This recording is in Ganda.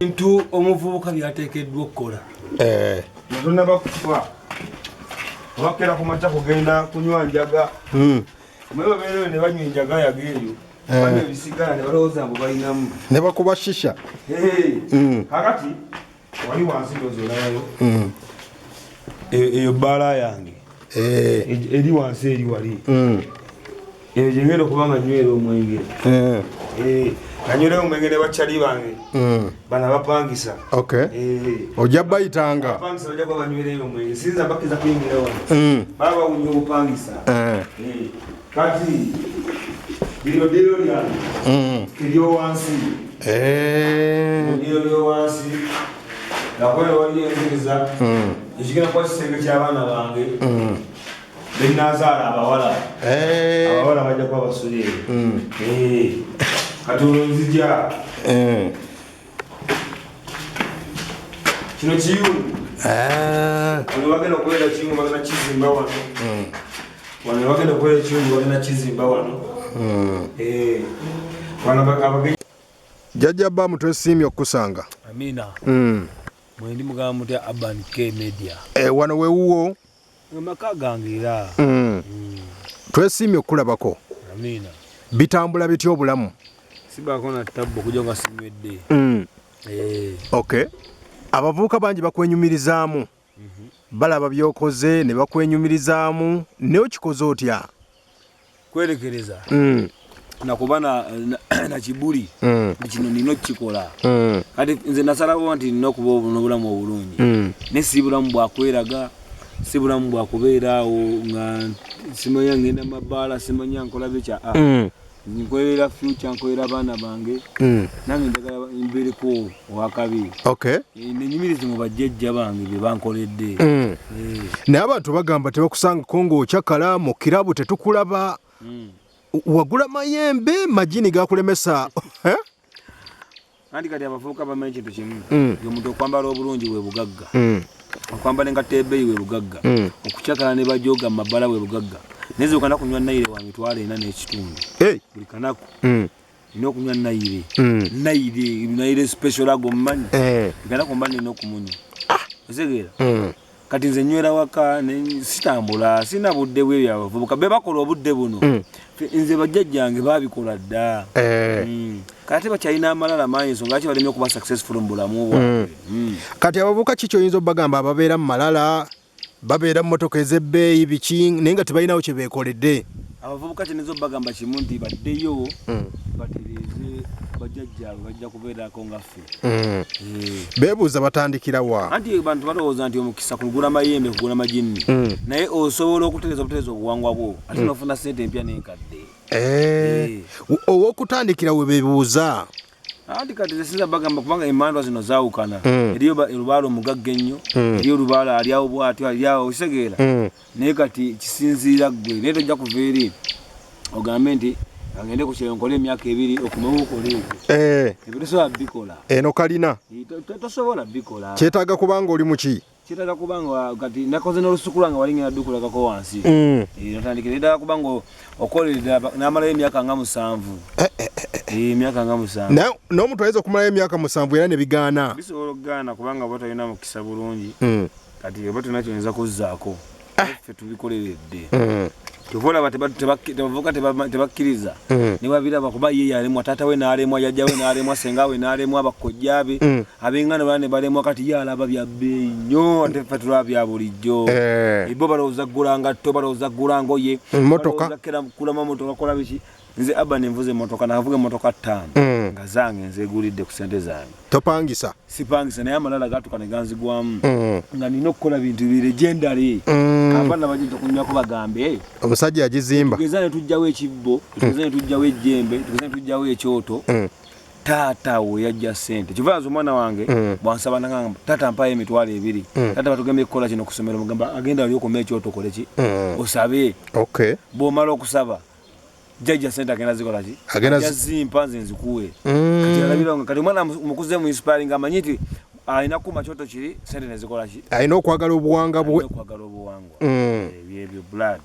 Bintu omuvubuka byateekeddwa okukola. Natonna bakufa. Wakera ku makya kugenda kunywa njaga. Omwe babeerewo ne banywa enjaga yageeyo. Banywa ebisigala ne balowooza mbu balinamu. Ne bakuba shisha. Kakati wali wansi ndozolayo. Eyo bbaala yange. Eri wansi eri wali. Eyo gye ngenda okuba nga nywera omwenge. Kanyulewo omwenge ne bakyali bange. Bana bapangisa. Ojja bayitanga. Bapangisa bajja kuba banywereyo omwenge. Sinza bakkiriza kuyingira wano. Baba bawunya obupangisa. Kati bino dero lyange. Eryo wansi. Eryo wansi. Nakwera wali enjiriza. Ekigenda kuba kisenge ky'abaana bange. Benazaala abawala. Abawala bajja kuba basulire. Katono nzija. Kino kiyungu. Wano bagenda okubeera kiyungu bagenda kizimba wano. Wano bagenda okubeera kiyungu bagenda kizimba wano. Jjajja Bamu twesiimye okukusanga. Amina. Mwendi mugamba mutya Urban K Media. Wano wewuwo. Amaka gange era. Twesiimye okulabako. Amina. Bitambula bitya obulamu? Sibaako na tabbo kujja nga sinywedde. Abavubuka bangi bakwenyumirizaamu. Balaba byokoze ne bakwenyumirizaamu. Ne okikoze otya? Kwerekereza. Nakuba na kibuli. Kino nina okukikola. Kati nze nasalawo nti nina okuba n'obulamu obulungi. Ne si bulamu bwakweraga, si bulamu bwakubeeraawo nga simanya ngenda mabaala, simanya nkola bitya. Nkolera future, nkolera abaana bange. Nange njagala mbeereko owakabi. Nenyumirize mu bajjajja bange bye bankoledde. Naye abantu bagamba tebakusangako ng'okyakala mu kirabu tetukulaba. Wagula mayembe majini gakulemesa. Anti kati abavubuka bamanyi kintu kimu. Omuntu okwambala obulungi we bugagga. Okwambala engatto ebbeeyi we bugagga. Okukyakala ne bajoga mu mabbala we bugagga. Neze okana kunywa nayire wa mitwalo 4 n'ekitundu. Buli kanaku. Nina okunywa nayire. Nayire special ago mmanyi. Gana kumbani nina okumunywa. Osegeera. Kati nze nywera waka sitambula sina budde bwe byabavubuka be bakola obudde buno. Nze bajjajjange babikola dda. Kati bakyalina amalala manyi nsonga ki baleme okuba successful mu bulamu bwabwe. Kati abavubuka kiki oyinza obagamba ababeera mu malala babeera mu motoka ez'ebbeeyi biki naye nga tebalinawo kye beekoledde? Abavubuka kyeneza obagamba kimu nti baddeyo batereeze bajjajjaabwe bajja kubeerako nga ffe. Beebuuza batandikira wa? Anti abantu balowooza nti omukisa kugula mayembe kugula majinni. Naye osobola okutereeza obutereeza obuwangwa bwo ate n'ofuna ssente empya n'enkadde. Ow'okutandikira we beebuuza. Anti kati zesinza bagamba kubanga emandwa zino zaawukana. Eriyo olubaala omugagga ennyo, eriyo olubaala alyawo bw'atyo alyawo okisegeera. Naye kati kisinziira ggwe naye tojja kuva eri ogambe nti agende ku kyalo nkole emyaka 2 okumawo okole ekyo. Ebyo tosobola bikola. Eno kalina. Tosobola bikola. Kyetaaga kubanga oli muki? Kyetaaga kubanga kati nakoze n'olusuku lwange wali ngenda ddukulagako wansi. Natandikira ddala kubanga okolerera n'amalayo emyaka nga 7. Emyaka nga 7. N'omuntu ayinza okumalayo emyaka 7 era ne bigaana. Bisobola okugaana kubanga oba tolina mukisa bulungi. Kati oba tolina ky'oyinza kuzzaako. Ffe tubikoleredde. Tuvola tebavuka tebakkiriza. Ne babiraba kuba ye yalemwa taata we n'alemwa yajja we n'alemwa senga we n'alemwa bakojjabe. Ab'engano bane balemwa kati ye alaba bya bbeeyi nnyo ate ffe tulaba bya bulijjo. Bo balowooza ggula ngatto balowooza ggula ngoye. Motoka. Kulama motoka kola biki. Nze Urban nvuze motoka navuga motoka 5 nga zange nzeegulidde ku ssente zange. Topangisa? Sipangisa naye amalala gatuka ne ganzigwamu nga nina okukola bintu biregendale. Abaana bajja kunywako bagambe omusajja agizimba. Tugeza ne tujjawo ekibbo, tugeza ne tujjawo ejjembe, tugeza ne tujjawo ekyoto. Taata we yajja ssente. Kivaanze omwana wange bwansaba nangamba taata mpayo emitwalo 2. Taata batugambye kukola kino ku ssomero mugamba agenda ali okoma ekyoto kole ki osabe. Bw'omala okusaba jajja sente agenda zikola ki? Agenda zimpa nze nzikuwe. Kati alabira nga kati omwana mukuze mu inspiring amanyi nti alina kuma kyoto kiri sente ne zikola ki? Alina okwagala obuwangwa bwe. Okwagala obuwangwa. Ebyo blood.